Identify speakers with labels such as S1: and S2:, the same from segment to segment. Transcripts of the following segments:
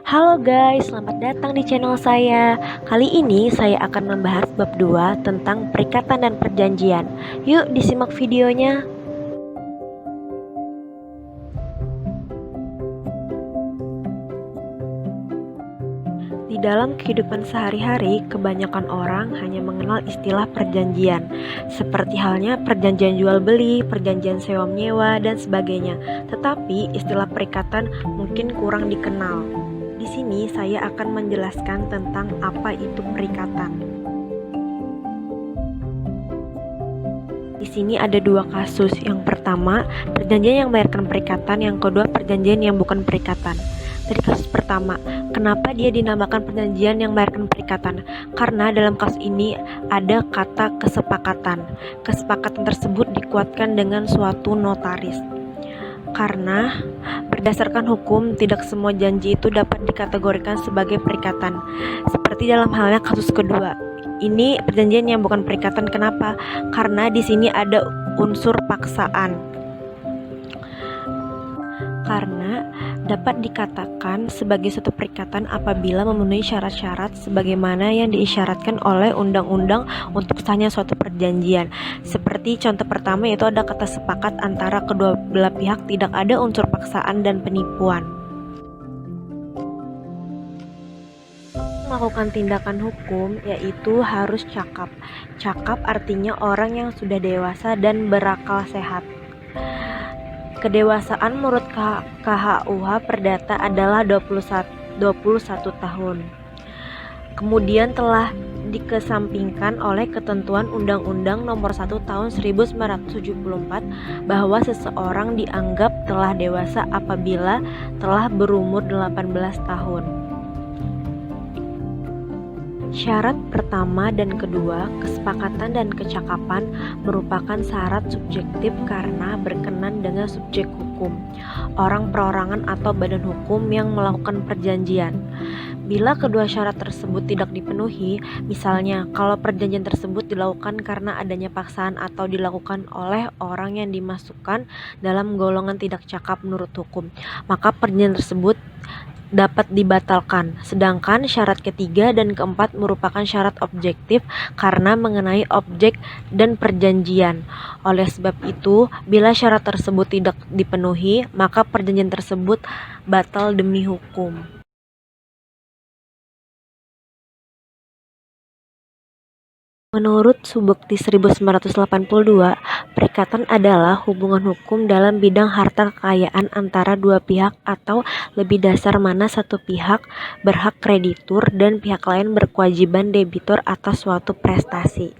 S1: Halo guys, selamat datang di channel saya. Kali ini saya akan membahas bab 2 tentang perikatan dan perjanjian. Yuk disimak videonya. Di dalam kehidupan sehari-hari, kebanyakan orang hanya mengenal istilah perjanjian, seperti halnya perjanjian jual beli, perjanjian sewa menyewa, dan sebagainya. Tetapi istilah perikatan mungkin kurang dikenal. Di sini saya akan menjelaskan tentang apa itu perikatan. Di sini ada dua kasus. Yang pertama, perjanjian yang melahirkan perikatan. Yang kedua, perjanjian yang bukan perikatan. Dari kasus pertama, kenapa dia dinamakan perjanjian yang melahirkan perikatan? Karena dalam kasus ini ada kata kesepakatan. Kesepakatan tersebut dikuatkan dengan suatu notaris. Karena berdasarkan hukum, tidak semua janji itu dapat dikategorikan sebagai perikatan. Seperti dalam halnya kasus kedua. Ini perjanjian yang bukan perikatan. Kenapa? Karena di sini ada unsur paksaan. Karena dapat dikatakan sebagai suatu perikatan apabila memenuhi syarat-syarat sebagaimana yang diisyaratkan oleh undang-undang untuk sahnya suatu perjanjian. Seperti contoh pertama, yaitu ada kata sepakat antara kedua belah pihak, tidak ada unsur paksaan dan penipuan. Melakukan tindakan hukum yaitu harus cakap. Cakap artinya orang yang sudah dewasa dan berakal sehat. Kedewasaan menurut KHUH Perdata adalah 21 tahun. Kemudian telah dikesampingkan oleh ketentuan Undang-Undang Nomor 1 Tahun 1974 bahwa seseorang dianggap telah dewasa apabila telah berumur 18 tahun. Syarat pertama dan kedua, kesepakatan dan kecakapan merupakan syarat subjektif karena berkenan dengan subjek hukum, orang perorangan atau badan hukum yang melakukan perjanjian. Bila kedua syarat tersebut tidak dipenuhi, misalnya kalau perjanjian tersebut dilakukan karena adanya paksaan atau dilakukan oleh orang yang dimasukkan dalam golongan tidak cakap menurut hukum, maka perjanjian tersebut dapat dibatalkan. Sedangkan syarat ketiga dan keempat merupakan syarat objektif karena mengenai objek dan perjanjian. Oleh sebab itu, bila syarat tersebut tidak dipenuhi, maka perjanjian tersebut batal demi hukum. Menurut Subukti 1982, perikatan adalah hubungan hukum dalam bidang harta kekayaan antara dua pihak atau lebih dasar mana satu pihak berhak kreditur dan pihak lain berkewajiban debitur atas suatu prestasi.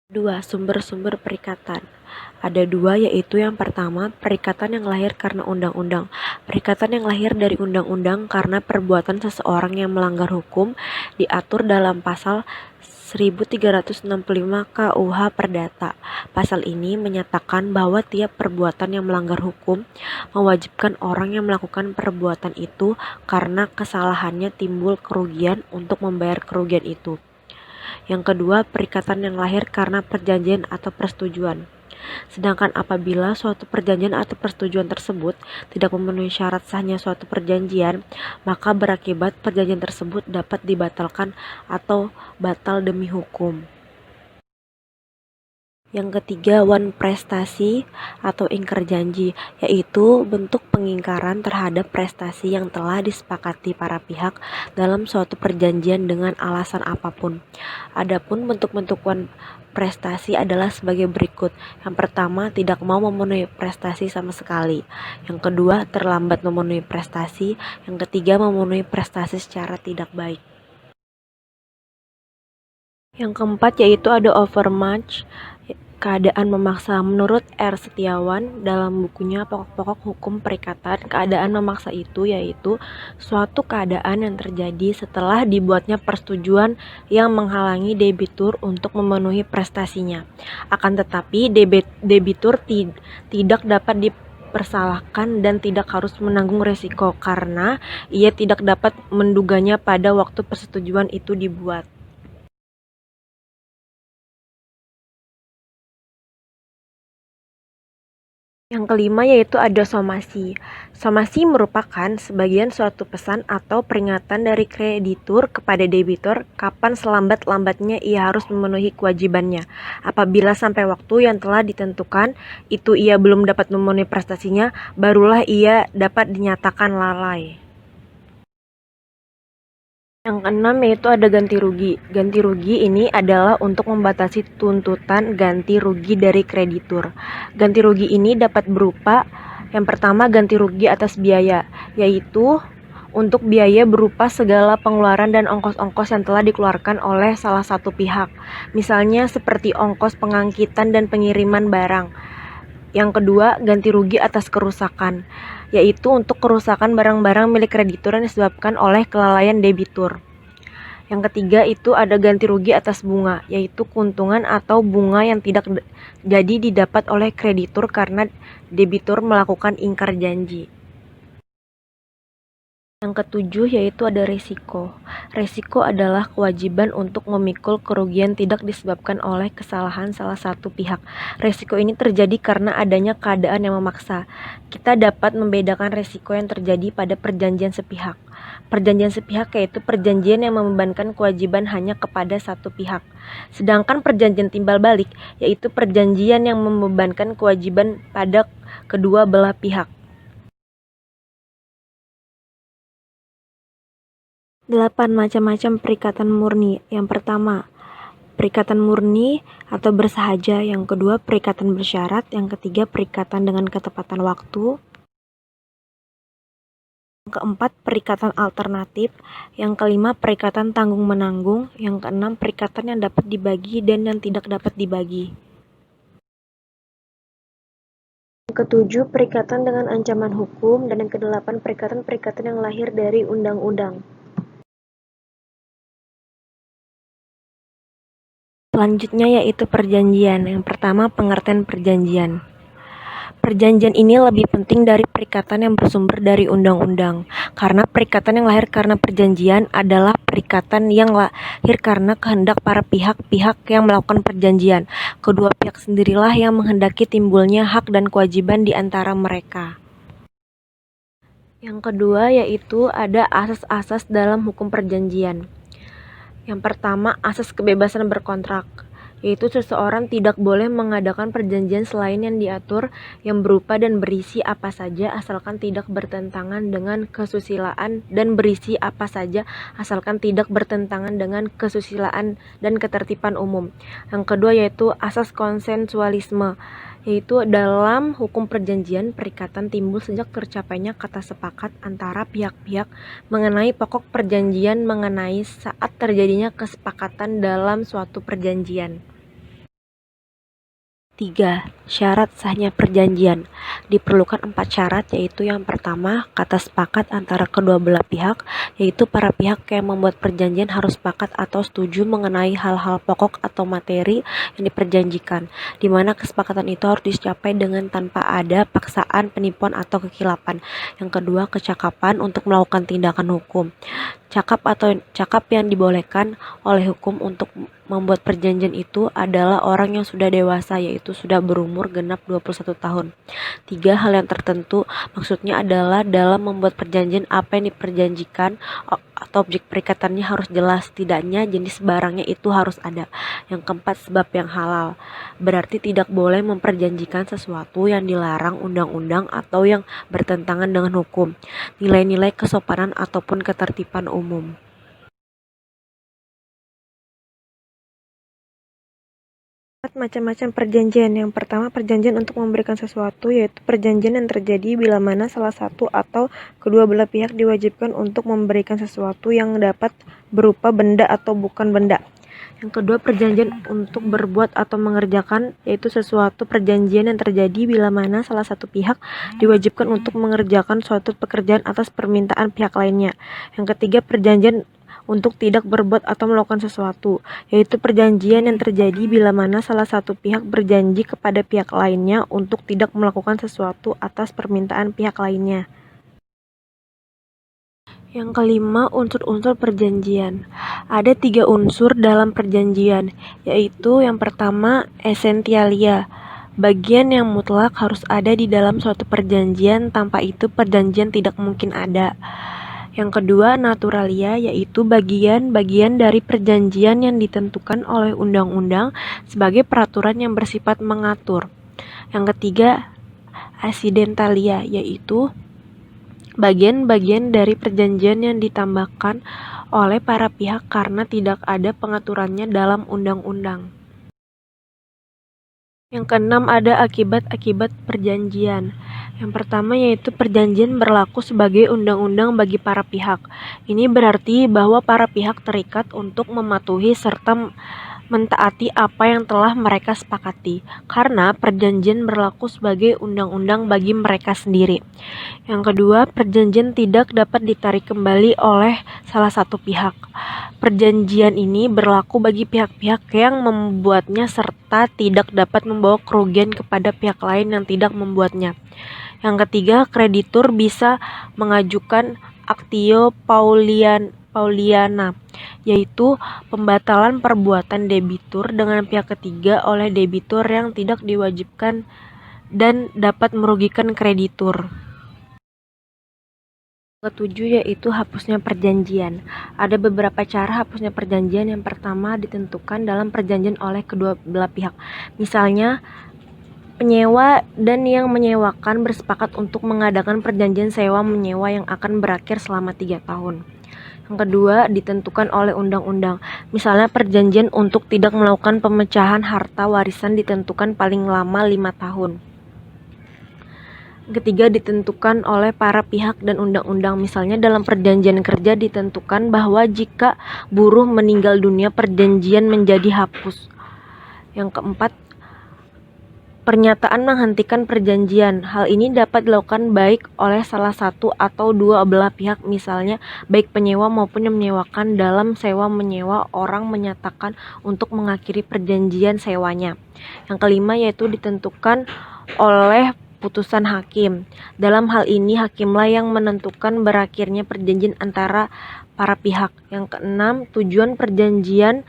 S1: Dua sumber-sumber perikatan. Ada dua, yaitu yang pertama, perikatan yang lahir karena undang-undang. Perikatan yang lahir dari undang-undang karena perbuatan seseorang yang melanggar hukum diatur dalam pasal 1365 KUH Perdata. Pasal ini menyatakan bahwa tiap perbuatan yang melanggar hukum mewajibkan orang yang melakukan perbuatan itu karena kesalahannya timbul kerugian untuk membayar kerugian itu. Yang kedua, perikatan yang lahir karena perjanjian atau persetujuan. Sedangkan apabila suatu perjanjian atau persetujuan tersebut tidak memenuhi syarat sahnya suatu perjanjian, maka berakibat perjanjian tersebut dapat dibatalkan atau batal demi hukum. Yang ketiga, wan prestasi atau ingkar janji, yaitu bentuk pengingkaran terhadap prestasi yang telah disepakati para pihak dalam suatu perjanjian dengan alasan apapun. Adapun bentuk-bentuk wan prestasi adalah sebagai berikut. Yang pertama, tidak mau memenuhi prestasi sama sekali. Yang kedua, terlambat memenuhi prestasi. Yang ketiga, memenuhi prestasi secara tidak baik. Yang keempat yaitu ada overmatch, keadaan memaksa. Menurut R. Setiawan dalam bukunya Pokok-Pokok Hukum Perikatan, keadaan memaksa itu yaitu suatu keadaan yang terjadi setelah dibuatnya persetujuan yang menghalangi debitur untuk memenuhi prestasinya. Akan tetapi debitur tidak dapat dipersalahkan dan tidak harus menanggung resiko karena ia tidak dapat menduganya pada waktu persetujuan itu dibuat. Yang kelima yaitu ada somasi. Somasi merupakan sebagian suatu pesan atau peringatan dari kreditur kepada debitur kapan selambat-lambatnya ia harus memenuhi kewajibannya. Apabila sampai waktu yang telah ditentukan itu ia belum dapat memenuhi prestasinya, barulah ia dapat dinyatakan lalai. Yang keenam yaitu ada ganti rugi. Ganti rugi ini adalah untuk membatasi tuntutan ganti rugi dari kreditur. Ganti rugi ini dapat berupa yang pertama ganti rugi atas biaya, yaitu untuk biaya berupa segala pengeluaran dan ongkos-ongkos yang telah dikeluarkan oleh salah satu pihak. Misalnya seperti ongkos pengangkitan dan pengiriman barang. Yang kedua, ganti rugi atas kerusakan, yaitu untuk kerusakan barang-barang milik kreditur yang disebabkan oleh kelalaian debitur. Yang ketiga itu ada ganti rugi atas bunga, yaitu keuntungan atau bunga yang tidak jadi didapat oleh kreditur karena debitur melakukan ingkar janji. Yang ketujuh yaitu ada resiko. Resiko adalah kewajiban untuk memikul kerugian tidak disebabkan oleh kesalahan salah satu pihak. Resiko ini terjadi karena adanya keadaan yang memaksa. Kita dapat membedakan resiko yang terjadi pada perjanjian sepihak. Perjanjian sepihak yaitu perjanjian yang membebankan kewajiban hanya kepada satu pihak. Sedangkan perjanjian timbal balik yaitu perjanjian yang membebankan kewajiban pada kedua belah pihak. 8 macam-macam perikatan murni. Yang pertama, perikatan murni atau bersahaja. Yang kedua, perikatan bersyarat. Yang ketiga, perikatan dengan ketepatan waktu. Yang keempat, perikatan alternatif. Yang kelima, perikatan tanggung-menanggung. Yang keenam, perikatan yang dapat dibagi dan yang tidak dapat dibagi. Yang ketujuh, perikatan dengan ancaman hukum. Dan yang kedelapan, perikatan-perikatan yang lahir dari undang-undang. Selanjutnya yaitu perjanjian. Yang pertama, pengertian perjanjian. Perjanjian ini lebih penting dari perikatan yang bersumber dari undang-undang, karena perikatan yang lahir karena perjanjian adalah perikatan yang lahir karena kehendak para pihak-pihak yang melakukan perjanjian. Kedua pihak sendirilah yang menghendaki timbulnya hak dan kewajiban di antara mereka. Yang kedua yaitu ada asas-asas dalam hukum perjanjian. Yang pertama, asas kebebasan berkontrak, yaitu seseorang tidak boleh mengadakan perjanjian selain yang diatur yang berupa dan berisi apa saja asalkan tidak bertentangan dengan kesusilaan dan berisi apa saja asalkan tidak bertentangan dengan kesusilaan dan ketertiban umum. Yang kedua yaitu asas konsensualisme, yaitu dalam hukum perjanjian perikatan timbul sejak tercapainya kata sepakat antara pihak-pihak mengenai pokok perjanjian mengenai saat terjadinya kesepakatan dalam suatu perjanjian. 3. Syarat sahnya perjanjian. Diperlukan 4 syarat, yaitu yang pertama, kata sepakat antara kedua belah pihak, yaitu para pihak yang membuat perjanjian harus sepakat atau setuju mengenai hal-hal pokok atau materi yang diperjanjikan, di mana kesepakatan itu harus dicapai dengan tanpa ada paksaan, penipuan, atau kekilapan. Yang kedua, kecakapan untuk melakukan tindakan hukum. Cakap yang dibolehkan oleh hukum untuk membuat perjanjian itu adalah orang yang sudah dewasa, yaitu sudah berumur genap 21 tahun. 3. Hal yang tertentu, maksudnya adalah dalam membuat perjanjian apa yang diperjanjikan atau objek perikatannya harus jelas, setidaknya jenis barangnya itu harus ada. Yang keempat, sebab yang halal, berarti tidak boleh memperjanjikan sesuatu yang dilarang undang-undang atau yang bertentangan dengan hukum, nilai-nilai kesopanan ataupun ketertiban umum. Macam-macam perjanjian. Yang pertama, perjanjian untuk memberikan sesuatu, yaitu perjanjian yang terjadi bila mana salah satu atau kedua belah pihak diwajibkan untuk memberikan sesuatu yang dapat berupa benda atau bukan benda. Yang kedua, perjanjian untuk berbuat atau mengerjakan, yaitu sesuatu perjanjian yang terjadi bila mana salah satu pihak diwajibkan untuk mengerjakan suatu pekerjaan atas permintaan pihak lainnya. Yang ketiga, perjanjian untuk tidak berbuat atau melakukan sesuatu, yaitu perjanjian yang terjadi bila mana salah satu pihak berjanji kepada pihak lainnya untuk tidak melakukan sesuatu atas permintaan pihak lainnya. Yang kelima, unsur-unsur perjanjian. Ada 3 unsur dalam perjanjian, yaitu yang pertama, essentialia. Bagian yang mutlak harus ada di dalam suatu perjanjian, tanpa itu perjanjian tidak mungkin ada. Yang kedua, naturalia, yaitu bagian-bagian dari perjanjian yang ditentukan oleh undang-undang sebagai peraturan yang bersifat mengatur. Yang ketiga, accidentalia, yaitu bagian-bagian dari perjanjian yang ditambahkan oleh para pihak karena tidak ada pengaturannya dalam undang-undang. Yang keenam, ada akibat-akibat perjanjian. Yang pertama yaitu perjanjian berlaku sebagai undang-undang bagi para pihak. Ini berarti bahwa para pihak terikat untuk mematuhi serta mentaati apa yang telah mereka sepakati, karena perjanjian berlaku sebagai undang-undang bagi mereka sendiri. Yang kedua, perjanjian tidak dapat ditarik kembali oleh salah satu pihak. Perjanjian ini berlaku bagi pihak-pihak yang membuatnya serta tidak dapat membawa kerugian kepada pihak lain yang tidak membuatnya. Yang ketiga, kreditur bisa mengajukan actio pauliana, yaitu pembatalan perbuatan debitur dengan pihak ketiga oleh debitur yang tidak diwajibkan dan dapat merugikan kreditur. Ketujuh yaitu hapusnya perjanjian. Ada beberapa cara hapusnya perjanjian. Yang pertama, ditentukan dalam perjanjian oleh kedua belah pihak. Misalnya, penyewa dan yang menyewakan bersepakat untuk mengadakan perjanjian sewa-menyewa yang akan berakhir selama 3 tahun. Yang kedua, ditentukan oleh undang-undang. Misalnya, perjanjian untuk tidak melakukan pemecahan harta warisan ditentukan paling lama 5 tahun. Ketiga, ditentukan oleh para pihak dan undang-undang. Misalnya dalam perjanjian kerja ditentukan bahwa jika buruh meninggal dunia, perjanjian menjadi hapus. Yang keempat, pernyataan menghentikan perjanjian. Hal ini dapat dilakukan baik oleh salah satu atau dua belah pihak, misalnya baik penyewa maupun yang menyewakan. Dalam sewa-menyewa, orang menyatakan untuk mengakhiri perjanjian sewanya. Yang kelima yaitu ditentukan oleh putusan hakim. Dalam hal ini, hakimlah yang menentukan berakhirnya perjanjian antara para pihak. Yang keenam, tujuan perjanjian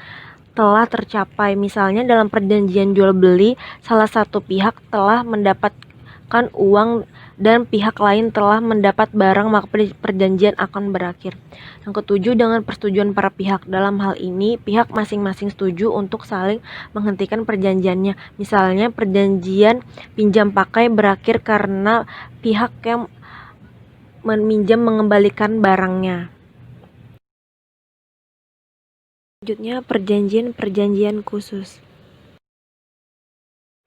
S1: telah tercapai. Misalnya dalam perjanjian jual beli, salah satu pihak telah mendapatkan uang dan pihak lain telah mendapat barang, maka perjanjian akan berakhir. Yang ketujuh, dengan persetujuan para pihak. Dalam hal ini, pihak masing-masing setuju untuk saling menghentikan perjanjiannya. Misalnya perjanjian pinjam pakai berakhir karena pihak yang meminjam mengembalikan barangnya. Selanjutnya, perjanjian khusus.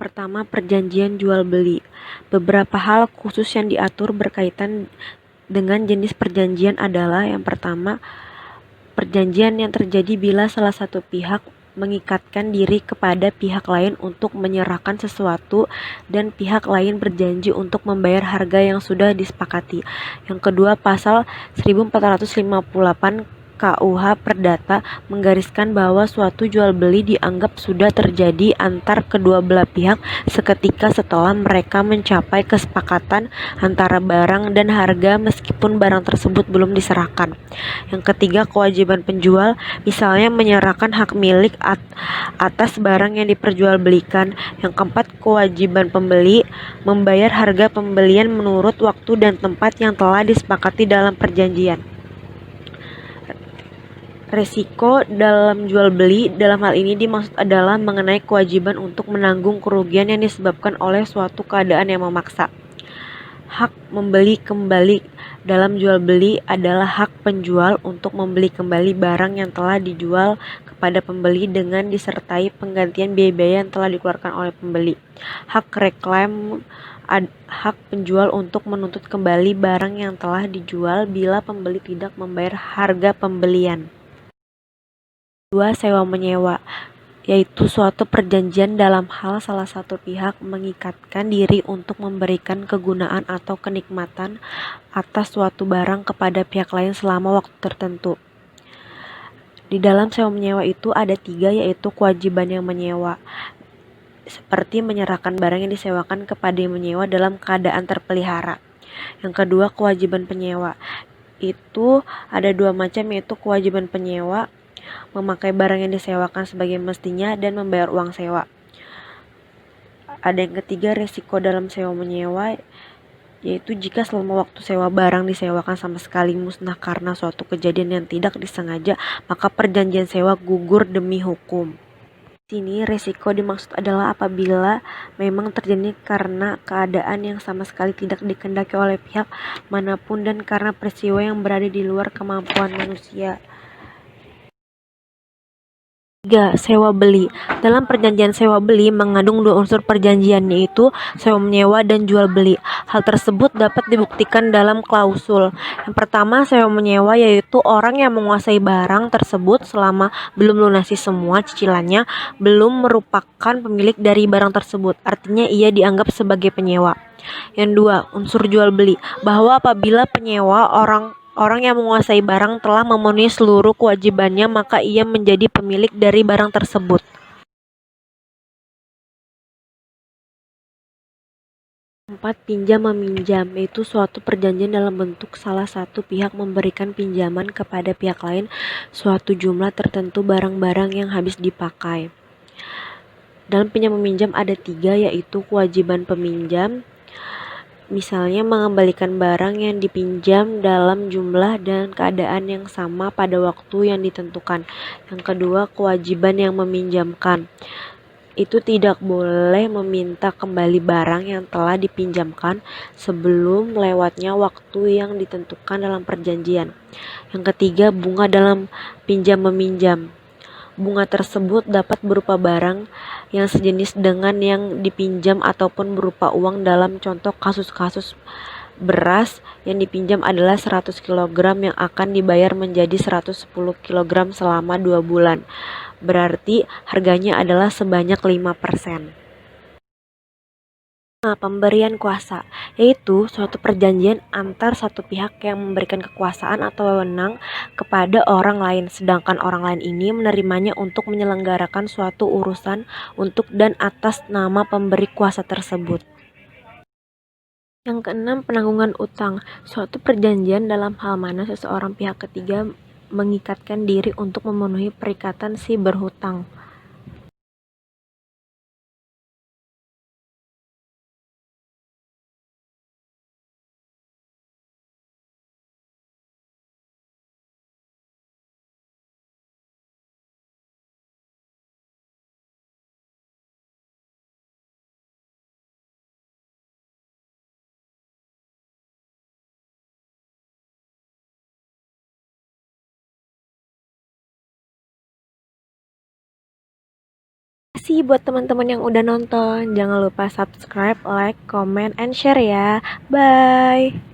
S1: Pertama, perjanjian jual beli. Beberapa hal khusus yang diatur berkaitan dengan jenis perjanjian adalah: yang pertama, perjanjian yang terjadi bila salah satu pihak mengikatkan diri kepada pihak lain untuk menyerahkan sesuatu dan pihak lain berjanji untuk membayar harga yang sudah disepakati. Yang kedua, pasal 1458 KUH Perdata menggariskan bahwa suatu jual beli dianggap sudah terjadi antar kedua belah pihak seketika setelah mereka mencapai kesepakatan antara barang dan harga meskipun barang tersebut belum diserahkan. Yang ketiga, kewajiban penjual, misalnya menyerahkan hak milik atas barang yang diperjualbelikan. Yang keempat, kewajiban pembeli, membayar harga pembelian menurut waktu dan tempat yang telah disepakati dalam perjanjian. Resiko dalam jual beli dalam hal ini dimaksud adalah mengenai kewajiban untuk menanggung kerugian yang disebabkan oleh suatu keadaan yang memaksa. Hak membeli kembali dalam jual beli adalah hak penjual untuk membeli kembali barang yang telah dijual kepada pembeli dengan disertai penggantian biaya-biaya yang telah dikeluarkan oleh pembeli. Hak reklam, hak penjual untuk menuntut kembali barang yang telah dijual bila pembeli tidak membayar harga pembelian. 2. Sewa-menyewa, yaitu suatu perjanjian dalam hal salah satu pihak mengikatkan diri untuk memberikan kegunaan atau kenikmatan atas suatu barang kepada pihak lain selama waktu tertentu. Di dalam sewa-menyewa itu ada 3, yaitu kewajiban yang menyewa, seperti menyerahkan barang yang disewakan kepada yang menyewa dalam keadaan terpelihara. Yang kedua, kewajiban penyewa. Itu ada 2 macam, yaitu kewajiban penyewa, memakai barang yang disewakan sebagai mestinya, dan membayar uang sewa. Ada yang ketiga, resiko dalam sewa menyewa, yaitu jika selama waktu sewa barang disewakan sama sekali musnah karena suatu kejadian yang tidak disengaja, maka perjanjian sewa gugur demi hukum. Di sini resiko dimaksud adalah apabila memang terjadi karena keadaan yang sama sekali tidak dikehendaki oleh pihak manapun dan karena peristiwa yang berada di luar kemampuan manusia. 3. Sewa beli. Dalam perjanjian sewa beli mengandung dua unsur perjanjian, yaitu sewa menyewa dan jual beli. Hal tersebut dapat dibuktikan dalam klausul. Yang pertama, sewa menyewa, yaitu orang yang menguasai barang tersebut selama belum lunasi semua cicilannya belum merupakan pemilik dari barang tersebut. Artinya ia dianggap sebagai penyewa. Yang dua, unsur jual beli, bahwa apabila penyewa orang yang menguasai barang telah memenuhi seluruh kewajibannya, maka ia menjadi pemilik dari barang tersebut. 4. Pinjam meminjam, yaitu suatu perjanjian dalam bentuk salah satu pihak memberikan pinjaman kepada pihak lain suatu jumlah tertentu barang-barang yang habis dipakai. Dalam pinjam meminjam ada 3, yaitu kewajiban peminjam, misalnya mengembalikan barang yang dipinjam dalam jumlah dan keadaan yang sama pada waktu yang ditentukan. Yang kedua, kewajiban yang meminjamkan. Itu tidak boleh meminta kembali barang yang telah dipinjamkan sebelum lewatnya waktu yang ditentukan dalam perjanjian. Yang ketiga, bunga dalam pinjam meminjam. Bunga tersebut dapat berupa barang yang sejenis dengan yang dipinjam ataupun berupa uang. Dalam contoh kasus-kasus, beras yang dipinjam adalah 100 kg yang akan dibayar menjadi 110 kg selama 2 bulan. Berarti harganya adalah sebanyak 5%. Pemberian kuasa, yaitu suatu perjanjian antar satu pihak yang memberikan kekuasaan atau wewenang kepada orang lain, sedangkan orang lain ini menerimanya untuk menyelenggarakan suatu urusan untuk dan atas nama pemberi kuasa tersebut. Yang keenam, penanggungan utang, suatu perjanjian dalam hal mana seseorang pihak ketiga mengikatkan diri untuk memenuhi perikatan si berhutang. Terima kasih buat teman-teman yang udah nonton. Jangan lupa subscribe, like, comment, and share ya. Bye.